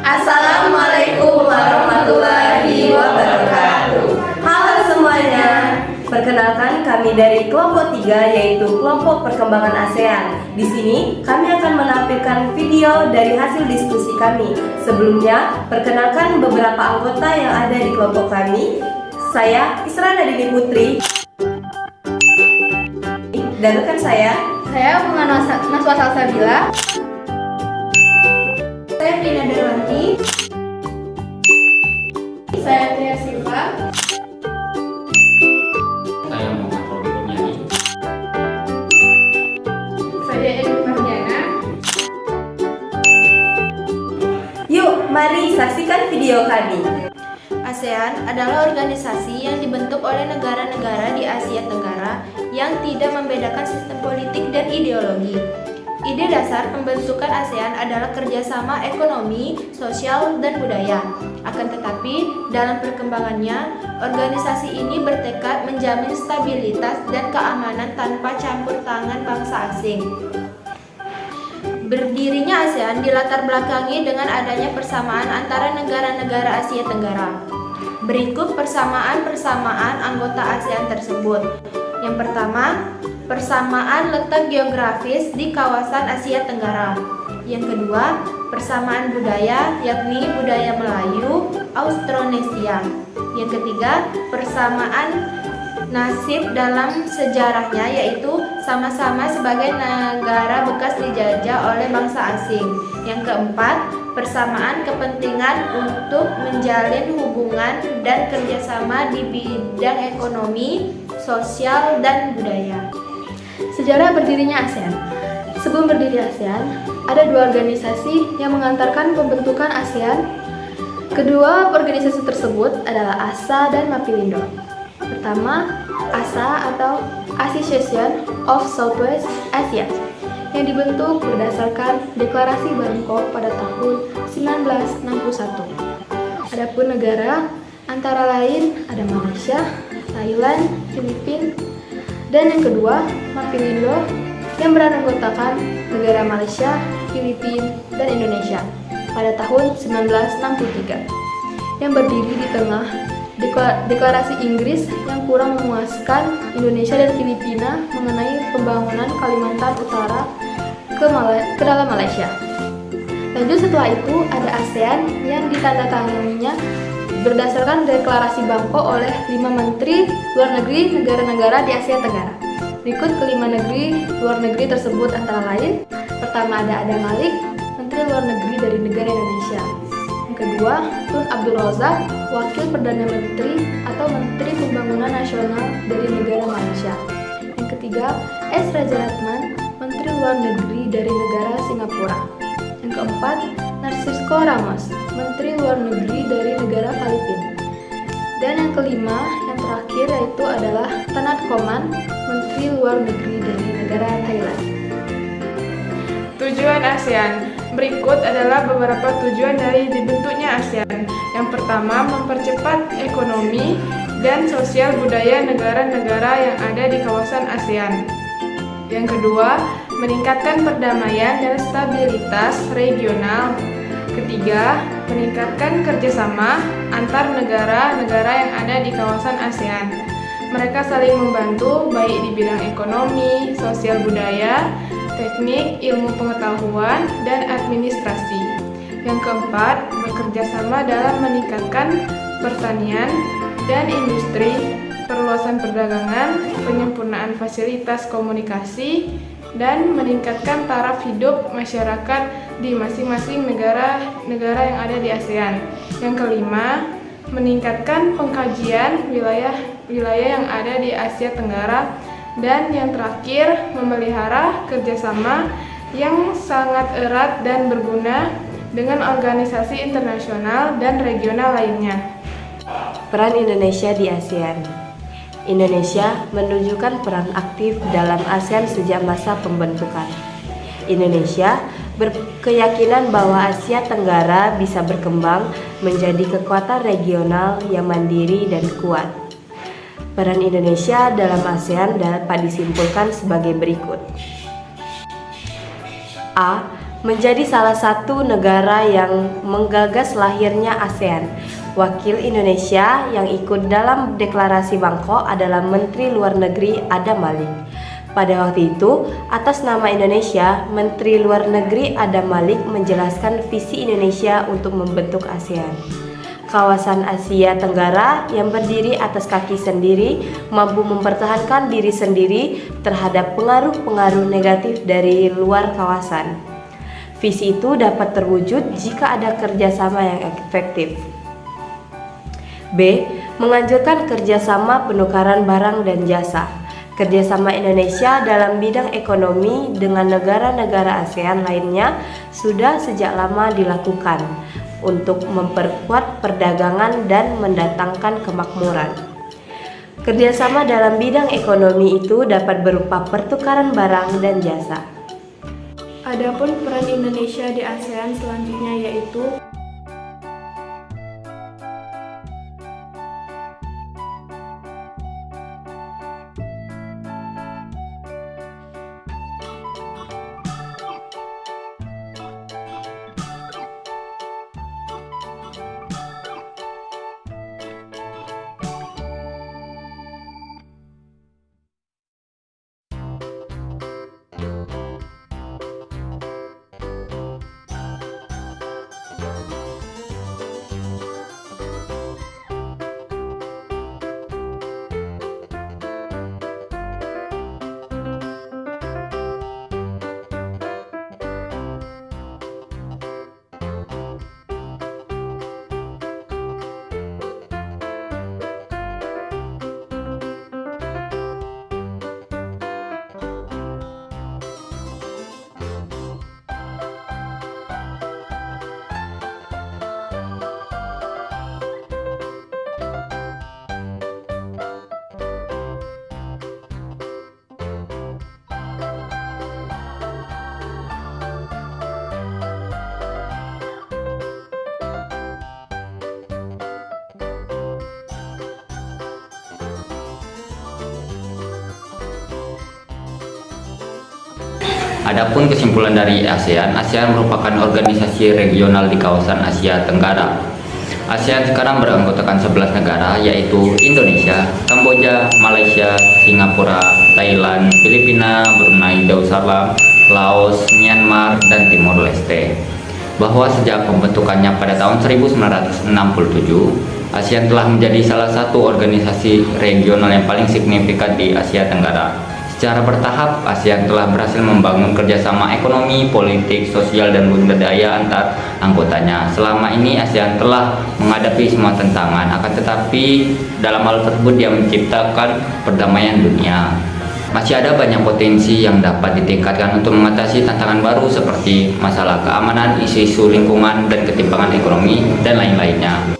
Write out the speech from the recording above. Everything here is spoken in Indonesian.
Assalamualaikum warahmatullahi wabarakatuh. Halo semuanya. Perkenalkan, kami dari kelompok 3 yaitu kelompok perkembangan ASEAN. Di sini kami akan menampilkan video dari hasil diskusi kami. Sebelumnya, perkenalkan beberapa anggota yang ada di kelompok kami. Saya Isra Nadini Putri dan rekan saya Bunga Naswa Salsabila. Saya Prina Darwanti. Saya Tia Siva. Saya Muhammad Robi Kurniadi. Saya Edi Mardiana. Yuk, mari saksikan video kami. ASEAN adalah organisasi yang dibentuk oleh negara-negara di Asia Tenggara yang tidak membedakan sistem politik dan ideologi. Ide dasar pembentukan ASEAN adalah kerjasama ekonomi, sosial, dan budaya. Akan tetapi, dalam perkembangannya, organisasi ini bertekad menjamin stabilitas dan keamanan tanpa campur tangan bangsa asing. Berdirinya ASEAN dilatar belakangi dengan adanya persamaan antara negara-negara Asia Tenggara. Berikut persamaan-persamaan anggota ASEAN tersebut. Yang pertama, persamaan letak geografis di kawasan Asia Tenggara. Yang kedua, persamaan budaya, yakni budaya Melayu, Austronesia. Yang ketiga, persamaan nasib dalam sejarahnya, yaitu sama-sama sebagai negara bekas dijajah oleh bangsa asing. Yang keempat, persamaan kepentingan untuk menjalin hubungan dan kerjasama di bidang ekonomi, sosial, dan budaya. Sejarah berdirinya ASEAN. Sebelum berdiri ASEAN, ada dua organisasi yang mengantarkan pembentukan ASEAN. Kedua organisasi tersebut adalah ASA dan Mapipindo. Pertama, ASA atau Association of Southwest Asia yang dibentuk berdasarkan Deklarasi Bangkok pada tahun 1961. Adapun negara antara lain ada Malaysia, Thailand, Filipina, dan yang kedua Mapipindo yang beranggotakan negara Malaysia, Filipina, dan Indonesia pada tahun 1963 yang berdiri di tengah Deklarasi Inggris yang kurang memuaskan Indonesia dan Filipina mengenai pembangunan Kalimantan Utara ke dalam Malaysia. Lanjut setelah itu ada ASEAN yang ditandatanganinya berdasarkan Deklarasi Bangkok oleh 5 menteri luar negeri negara-negara di Asia Tenggara. Berikut kelima negeri luar negeri tersebut antara lain. Pertama ada Adam Malik, Menteri Luar Negeri dari negara Indonesia. Yang kedua, Tun Abdul Razak, Wakil Perdana Menteri atau Menteri Pembangunan Nasional dari negara Malaysia. Yang ketiga, S. Rajaratnam, Menteri Luar Negeri dari negara Singapura. Yang keempat, Narcisco Ramos, Menteri Luar Negeri dari negara Filipina. Dan yang kelima, yang terakhir yaitu adalah Tanat Koman, Menteri Luar Negeri dari negara Thailand. Tujuan ASEAN. Berikut adalah beberapa tujuan dari dibentuknya ASEAN. Yang pertama, mempercepat ekonomi dan sosial budaya negara-negara yang ada di kawasan ASEAN. Yang kedua, meningkatkan perdamaian dan stabilitas regional. Ketiga, meningkatkan kerjasama antar negara-negara yang ada di kawasan ASEAN. Mereka saling membantu baik di bidang ekonomi, sosial budaya, teknik, ilmu pengetahuan, dan administrasi. Yang keempat, bekerja sama dalam meningkatkan pertanian dan industri, perluasan perdagangan, penyempurnaan fasilitas komunikasi, dan meningkatkan taraf hidup masyarakat di masing-masing negara yang ada di ASEAN. Yang kelima, meningkatkan pengkajian wilayah yang ada di Asia Tenggara. Dan yang terakhir, memelihara kerjasama yang sangat erat dan berguna dengan organisasi internasional dan regional lainnya. Peran Indonesia di ASEAN. Indonesia menunjukkan peran aktif dalam ASEAN sejak masa pembentukan. Indonesia berkeyakinan bahwa Asia Tenggara bisa berkembang menjadi kekuatan regional yang mandiri dan kuat. Peran Indonesia dalam ASEAN dapat disimpulkan sebagai berikut. A. Menjadi salah satu negara yang menggagas lahirnya ASEAN. Wakil Indonesia yang ikut dalam deklarasi Bangkok adalah Menteri Luar Negeri Adam Malik. Pada waktu itu, atas nama Indonesia, Menteri Luar Negeri Adam Malik menjelaskan visi Indonesia untuk membentuk ASEAN. Kawasan Asia Tenggara yang berdiri atas kaki sendiri mampu mempertahankan diri sendiri terhadap pengaruh-pengaruh negatif dari luar kawasan. Visi itu dapat terwujud jika ada kerjasama yang efektif. B. Menganjurkan kerjasama penukaran barang dan jasa. Kerjasama Indonesia dalam bidang ekonomi dengan negara-negara ASEAN lainnya sudah sejak lama dilakukan untuk memperkuat perdagangan dan mendatangkan kemakmuran. Kerjasama dalam bidang ekonomi itu dapat berupa pertukaran barang dan jasa. Adapun peran Indonesia di ASEAN selanjutnya yaitu Adapun kesimpulan dari ASEAN merupakan organisasi regional di kawasan Asia Tenggara. ASEAN sekarang beranggotakan 11 negara yaitu Indonesia, Kamboja, Malaysia, Singapura, Thailand, Filipina, Brunei Darussalam, Laos, Myanmar, dan Timor Leste. Bahwa sejak pembentukannya pada tahun 1967, ASEAN telah menjadi salah satu organisasi regional yang paling signifikan di Asia Tenggara. Secara bertahap, ASEAN telah berhasil membangun kerjasama ekonomi, politik, sosial, dan budaya antar anggotanya. Selama ini ASEAN telah menghadapi semua tantangan, akan tetapi dalam hal tersebut dia menciptakan perdamaian dunia. Masih ada banyak potensi yang dapat ditingkatkan untuk mengatasi tantangan baru seperti masalah keamanan, isu-isu lingkungan, dan ketimpangan ekonomi, dan lain-lainnya.